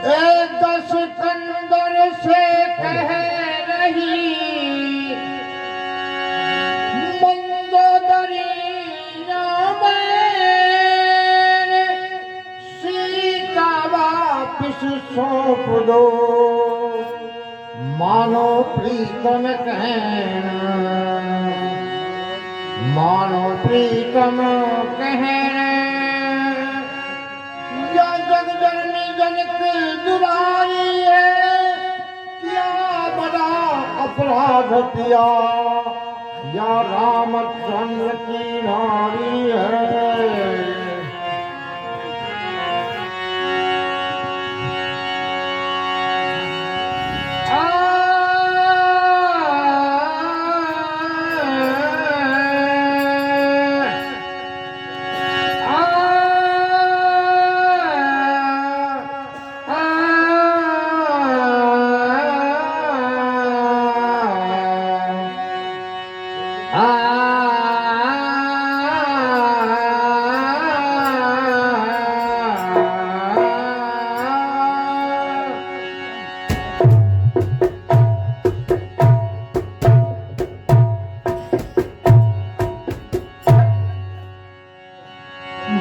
एक सिकंदर से कह रही मंदोदरी सीता वापिस सौंप दो मानो प्रीतम कहना मानो प्रीतम कहना या जग जननी जनक दुलारी है क्या बड़ा अपराध किया या रामचंद्र की नारी है।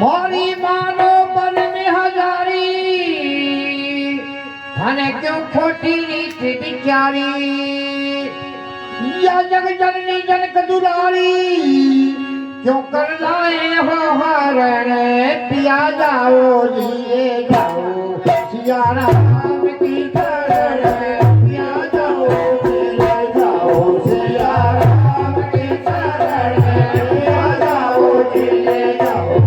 मोरी मानो बन में हजारी थाने क्यों खोटी रीति बिचारी या जग जननी जनक दुलारी क्यों कर लाए हो हरण पिया जाओ जिए जाओ सिया राम की शरण पिया जाओ जिए जाओ सिया राम की शरण पिया जाओ जिए जाओ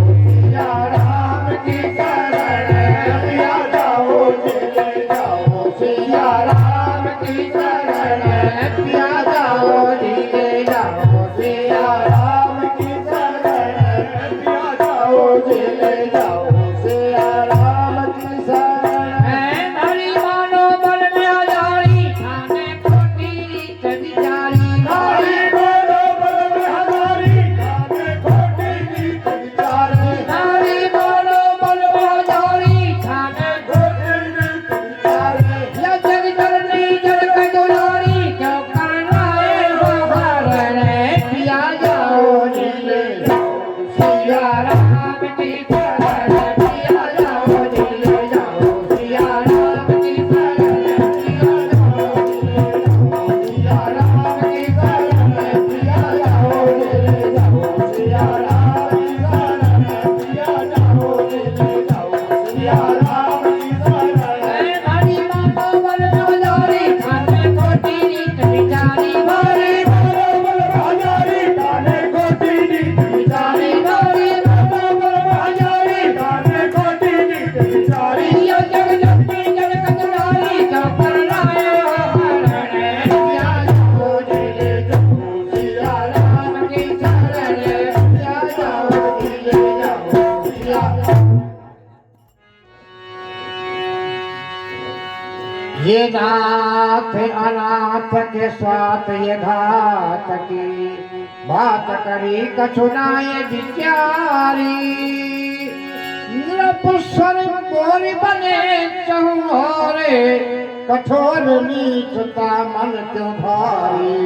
ये नाथ अनाथ के साथ ये घात की बात करी कछुनाए बिचारी नपुंसक गोरी बने चहुरे कठोर नीचता मन क्यों भारी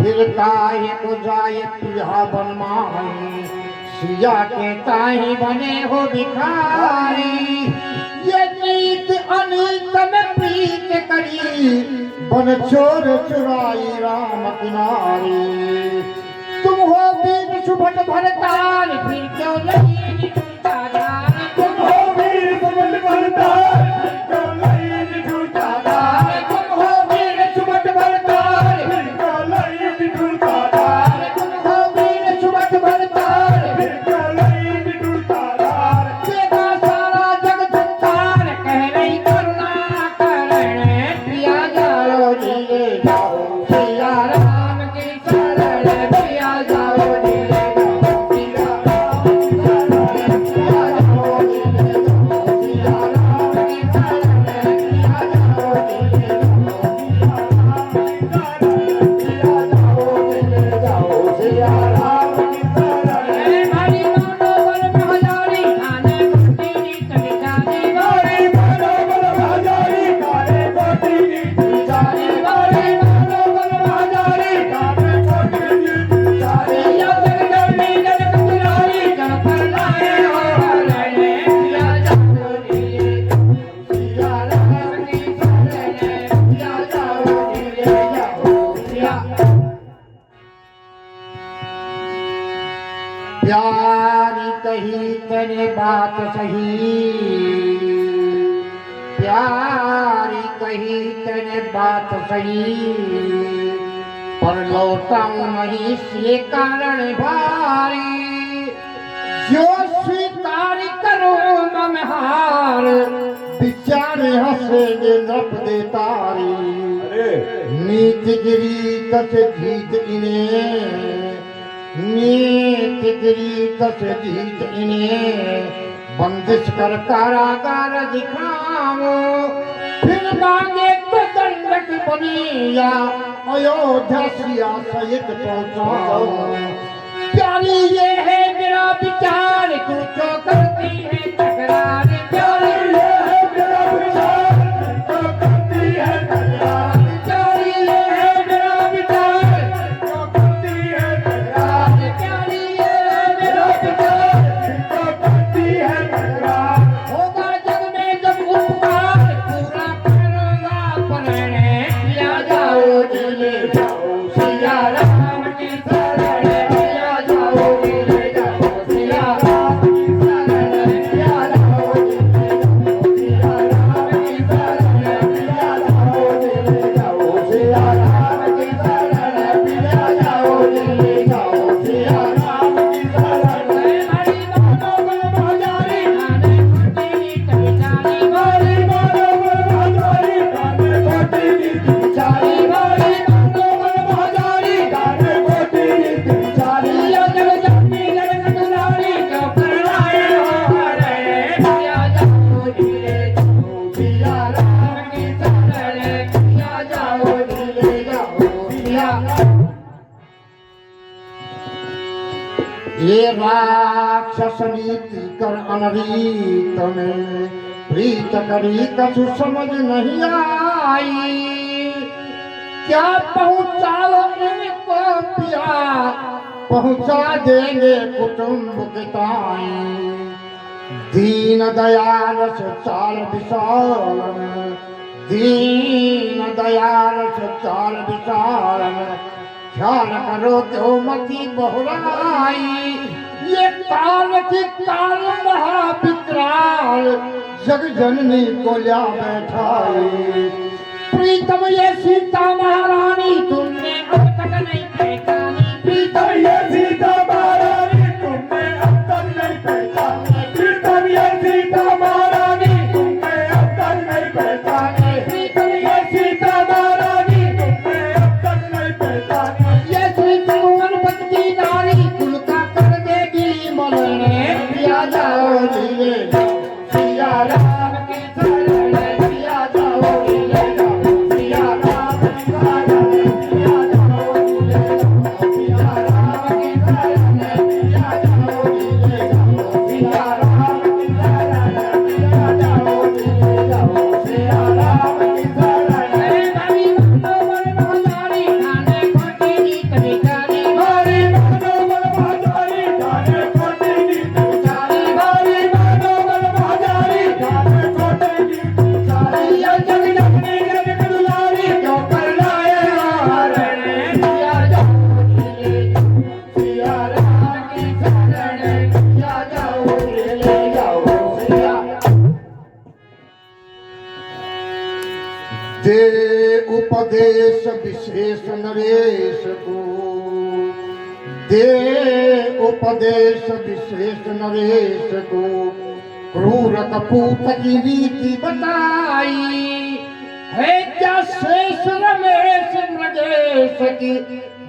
फिर काहे को जाए पिया बनमाई सिया के ताही बने हो भिखारी ये नीत अनीत में प्रीत करी बन चोर चुराई राम किनारी तुम हो वीर सुभट भरतार फिर क्यों नहीं निकलता दार तुम हो वीर सुभट भरतार क्यों नहीं निकलता दार तुम हो वीर सुभट भरतार फिर क्यों नहीं निकलता दार तुम हो वीर सुभट भरतार फिर क्यों नहीं निकलता दार देखा सारा जग संसार कह रही करुणा करने पिया जाओ जिए जाओ सिया राम की शरण पिया जाओ जिए जाओ सिया राम कही तेरे बात सही, प्यारी कही तेरे बात सही, पर लौटाऊं नहीं से कारण भारी, जो स्वीकार करो मन हार, बिचारे हंसेंगे नप दे तारी। नीत गिरी तस जीत इन्हें, नीत गिरी तस जीत इन्हें, बंदिश कर कारागार दिखाओ, फिर मांगे तो दंडक बनिया, अयोध्या सिया सहित पहुंचाओ। प्यारी ये है मेरा विचार, तू जो करती है तकरार, प्यारी ये है मेरा विचार, तू जो करती है तकरार, प्यारी ये है मेरा विचार, जो करती है तकरार, प्यारी ये है मेरा विचार, जो करती है तकरार। होगा जग में जब उपकार, पूरा करूंगा पलने, लिया जाओ ले जाओ सिया राम की शरण, लिया जाओ ले जाओ सिया राम की शरण, लिया जाओ सिया राम की शरण, लिया जाओ ले जाओ सिया राम की शरण, लिया जाओ ले जाओ सिया राम की शरण। हरि मानो बल बहादुरी, आने कोटि कवितारी, हरि मानो बल बहादुरी, आने कोटि कवितारी, हरि मानो बल बहादुरी, आने कोटि कवितारी। यो जग जगती जगत दुलारी, जो कर लाए हो हरे, लिया जाओ ले जाओ सिया राम की शरण, लिया जाओ ले जाओ सिया। ये राक्षस नीति कर अनरीत में, प्रीत करी कछु समझ नहीं आई, क्या पहुंचाओ इनको पिया, पहुंचा देंगे कुटुंब के ताई। दीन दयाल से चाल विशाल, दीन दयाल से चाल विशाल, ख्याल करो क्यों मती बहुराई। ये काल की काल महाविकराल, जग जननी को ल्या बैठाई। प्रीतम ये सीता महारानी, तुमने अब तक नहीं पहचानी, प्रीतम ये सीता महारानी, तुमने अब तक नहीं पहचानी, प्रीतम ये सीता महारानी, तुमने अब तक नहीं पहचानी, प्रीतम ये सीता महारानी, तुमने अब तक नहीं पहचानी। ये श्री त्रिभुवन पति नारी, कुल का कर देगी मरने, लिया जाओ ले जाओ सिया राम की शरण, लिया जाओ ले जाओ सिया राम की शरण, लिया जाओ ले जाओ सिया राम की शरण, लिया जाओ ले जाओ सिया राम की शरण, लिया जाओ ले जाओ सिया राम की शरण। हरि मानो बल बहादुरी, आने कोटि कवितारी, हरि मानो बल बहादुरी, आने कोटि कवितारी, हरि मानो बल बहादुरी, आने कोटि कवितारी। यो जग जगती जगत दुलारी, जो कर लाए हो हरण, लिया जाओ ले जाओ सिया राम की शरण, लिया जाओ ले जाओ सिया। दे उपदेश विशेष नरेश को, दे उपदेश विशेष नरेश को, क्रूर कपूत की रीति बताई है, क्या शेष रमेश मृगेश की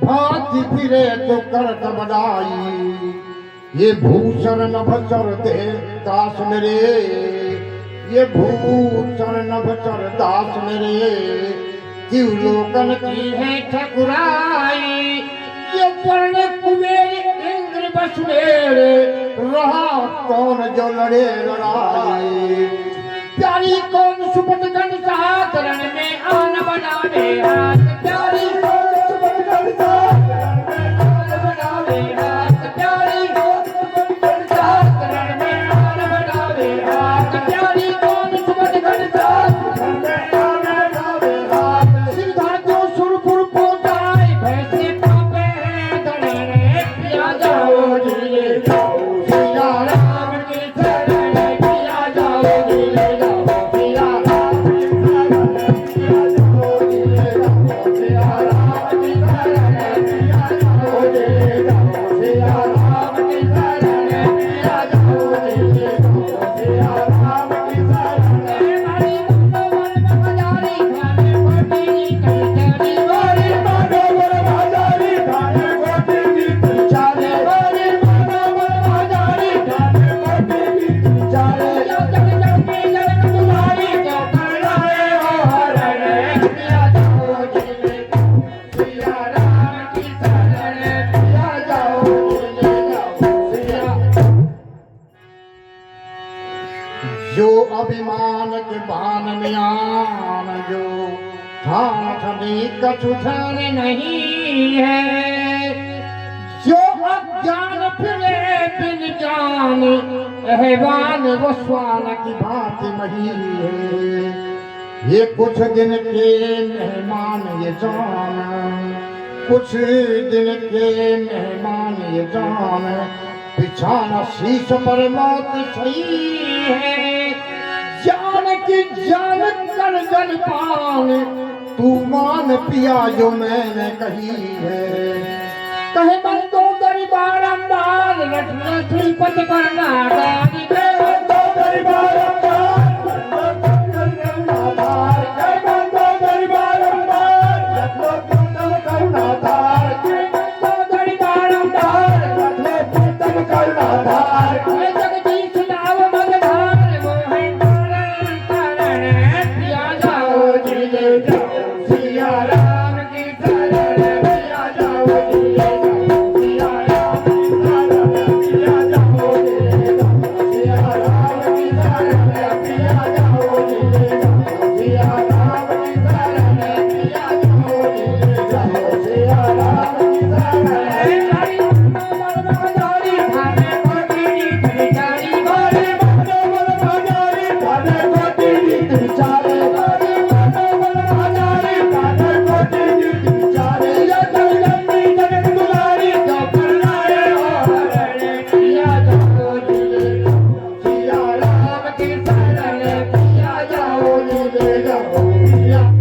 भांति फिरे तो करत बड़ाई। ये भूषण नभचर दे दास मेरे, ये भूषण नभचर दास मेरे, दिवलोकन की है ठकुराई। ये वर्ण कुबेर इंद्र बस मेरे, रहा कौन जो लड़े लड़ाई। प्यारी कौन सुपट गण साधरण में आन बनावे हाथ, प्यारी कौन सुपट गण साधरण में आन बनावे हाथ, प्यारी कौन सुपट गण साधरण में आन बनावे हाथ, प्यारी कौन सुपट गण साधरण में आन बनावे हाथ। सीधा जो सुरपुर पहुंचाए, भैंसे पापे हैं धड़े, लिया जाओ ले जाओ सिया राम जो अभिमान के बान में आन जो ठाठ कछु ध्यान नहीं है, जो अज्ञान फिरे बिन जान एहवान वो स्वान की भांति मही है। ये कुछ दिन के मेहमान ये जान, कुछ दिन के मेहमान ये जान, बिछाना शीश पर मौत सही है। जान की जान कर जन पान, तू मान पिया जो मैंने कही है। कहे मन तो गरीबार अंबार रटना श्रीपति करना डाली के तो गरीबार अंबार Yeah.